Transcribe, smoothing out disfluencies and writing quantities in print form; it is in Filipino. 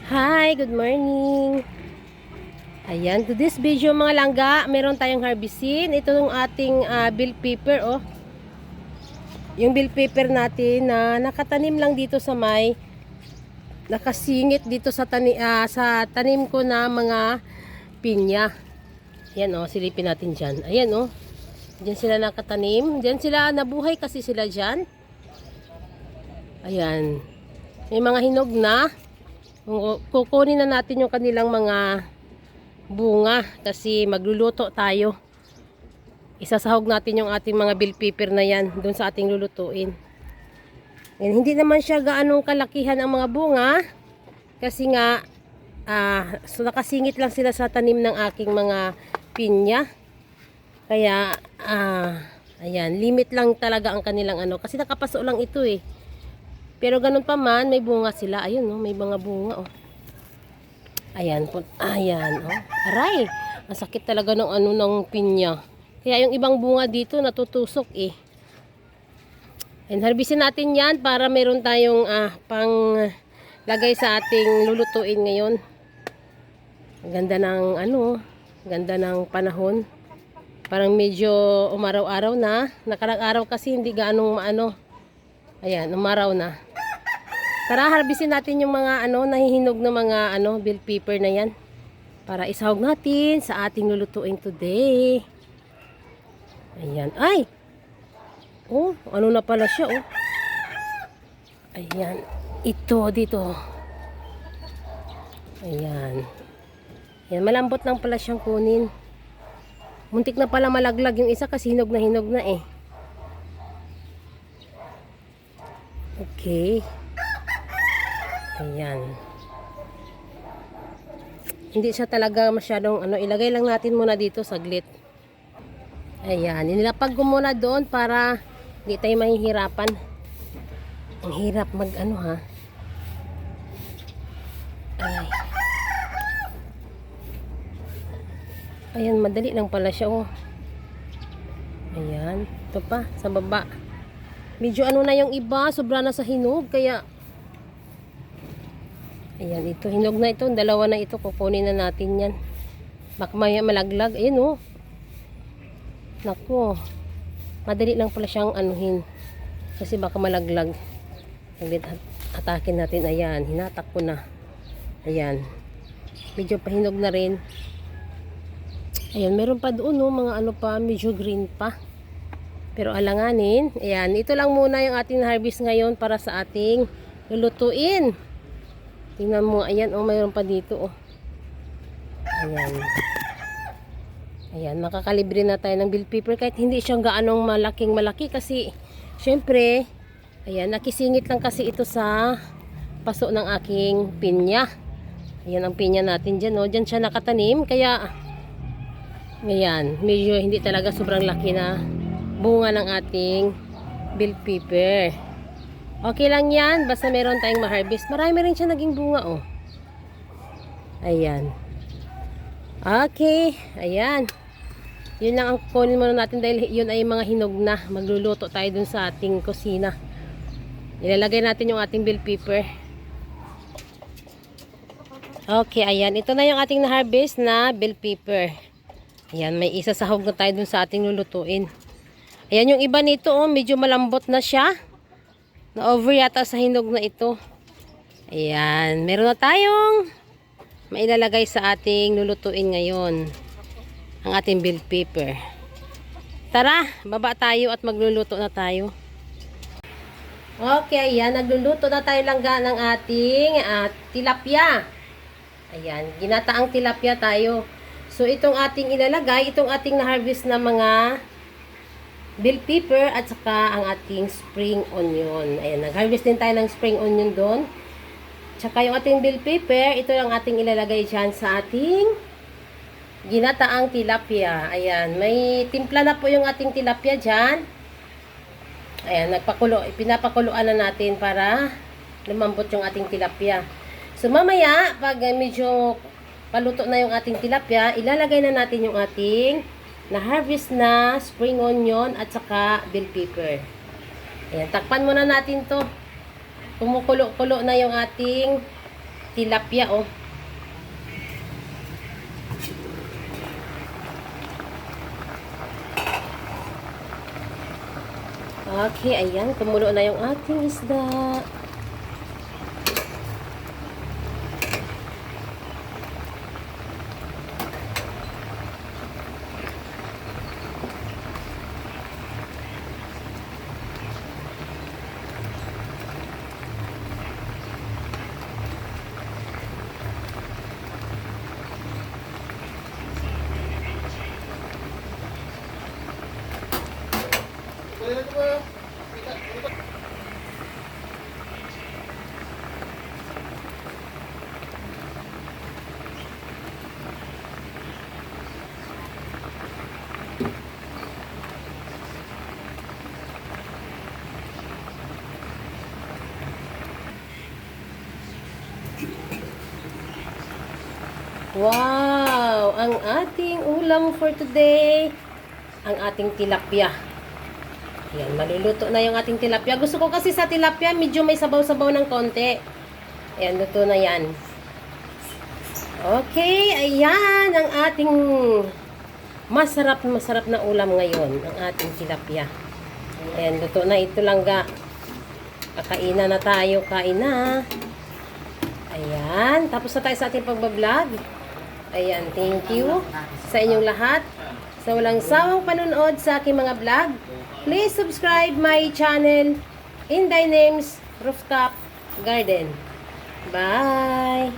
Hi, good morning. Ayan, to this video mga langga, meron tayong harvestin. Ito yung ating bell pepper, oh. Yung bell pepper natin na nakatanim lang dito sa nakasingit dito sa tanim ko na mga pinya. Ayan, oh, silipin natin dyan. Ayan, oh. Diyan sila nakatanim. Diyan sila nabuhay kasi sila dyan. Ayan. May mga hinog na. Kukunin na natin yung kanilang mga bunga kasi magluluto tayo. Isasahog natin yung ating mga bell pepper na yan doon sa ating lulutuin. And hindi naman siya gaano kalakihan ang mga bunga kasi nga so nakasingit lang sila sa tanim ng aking mga pinya. Kaya ayan, limit lang talaga ang kanilang kasi nakapaso lang ito eh. Pero ganun pa man, may bunga sila. Ayun, oh, may mga bunga, oh. Ayan, ayan, oh. Aray, ang sakit talaga ng ng pinya. Kaya yung ibang bunga dito natutusok eh. And harvestin natin yan para meron tayong pang lagay sa ating lulutuin ngayon. Ganda ng ganda ng panahon. Parang medyo umaraw-araw na. Nakarang araw kasi hindi gaanong Ayan, umaraw na. Tara, harvestin natin yung mga nahihinog na mga bell pepper na yan. Para isahog natin sa ating lulutuin today. Ayan. Ay! Oh, ano na pala siya, oh. Ayan. Ito, dito. Ayan. Ayan, malambot lang pala siyang kunin. Muntik na pala malaglag yung isa kasi hinog na eh. Okay. Ayan. Hindi siya talaga masyadong ilagay lang natin muna dito saglit. Ayan, nilapag ko muna doon para hindi tayo mahihirapan. Ang hirap mag ha. Ay. Ayan, madali lang pala siya, oh. Ayan, ito pa sa baba. Medyo na yung iba, sobra na sa hinog kaya ayan, ito hinog na ito, dalawa na ito, kukunin na natin yan. Baka maya malaglag. Ayan, oh. Naku, madali lang pala siyang anuhin kasi baka malaglag. Atakin natin. Ayan, hinatak ko na. Ayan, medyo pahinog na rin. Ayan, meron pa doon, oh, mga pa, medyo green pa, pero alanganin. Ayan, ito lang muna yung ating harvest ngayon para sa ating lulutuin. Tingnan mo, ayan, oh, mayroon pa dito, oh. Ayan. Ayan, makakalibre na tayo ng bell pepper kahit hindi siyang gaanong malaki kasi syempre, ayan, nakisingit lang kasi ito sa paso ng aking pinya. Ayan ang pinya natin dyan, oh. Dyan siya nakatanim, kaya ayan, medyo hindi talaga sobrang laki na bunga ng ating bell pepper. Okay lang yan, basta meron tayong ma-harvest. Marami rin siya naging bunga, oh. Ayan. Okay, ayan. Yun lang ang kunin muna natin dahil yun ay mga hinog na. Magluluto tayo dun sa ating kusina. Ilalagay natin yung ating bell pepper. Okay, ayan. Ito na yung ating na-harvest na bell pepper. Ayan, may isasahog na tayo dun sa ating lulutuin. Ayan yung iba nito, oh, medyo malambot na siya. Na-over yata sa hinog na ito. Ayan, meron na tayong mailalagay sa ating lulutuin ngayon. Ang ating bell pepper. Tara, baba tayo at magluluto na tayo. Okay, ayan, nagluluto na tayo langga ng ating tilapia. Ayan, ginataang tilapia tayo. So, itong ating ilalagay, itong ating na-harvest na mga bell pepper at saka ang ating spring onion. Ayan, nag-harvest din tayo ng spring onion doon. Tsaka yung ating bell pepper, ito ang ating ilalagay dyan sa ating ginataang tilapia. Ayan, may timpla na po yung ating tilapia dyan. Ayan, pinapakuluan na natin para lumambot yung ating tilapia. So, mamaya, pag medyo paluto na yung ating tilapia, ilalagay na natin yung ating na-harvest na spring onion at saka bell pepper. Ayan, takpan muna natin to. Kumukulo-kulo na yung ating tilapia, oh. Okay, ayan. Kumulo na yung ating isda. Wow! Ang ating ulam for today, ang ating tilapia. Yan, maluluto na yung ating tilapia. Gusto ko kasi sa tilapia, medyo may sabaw-sabaw ng konti. Ayan, luto na yan. Okay, ayan ang ating masarap na ulam ngayon, ang ating tilapia. Ayan, luto na ito lang ga. Kakaina na tayo, kain na. Ayan, tapos na tayo sa ating pagbablog. Ayan, thank you sa inyong lahat. Sa walang sawang panunood sa aking mga vlog. Please subscribe my channel, Inday Names Rooftop Garden. Bye!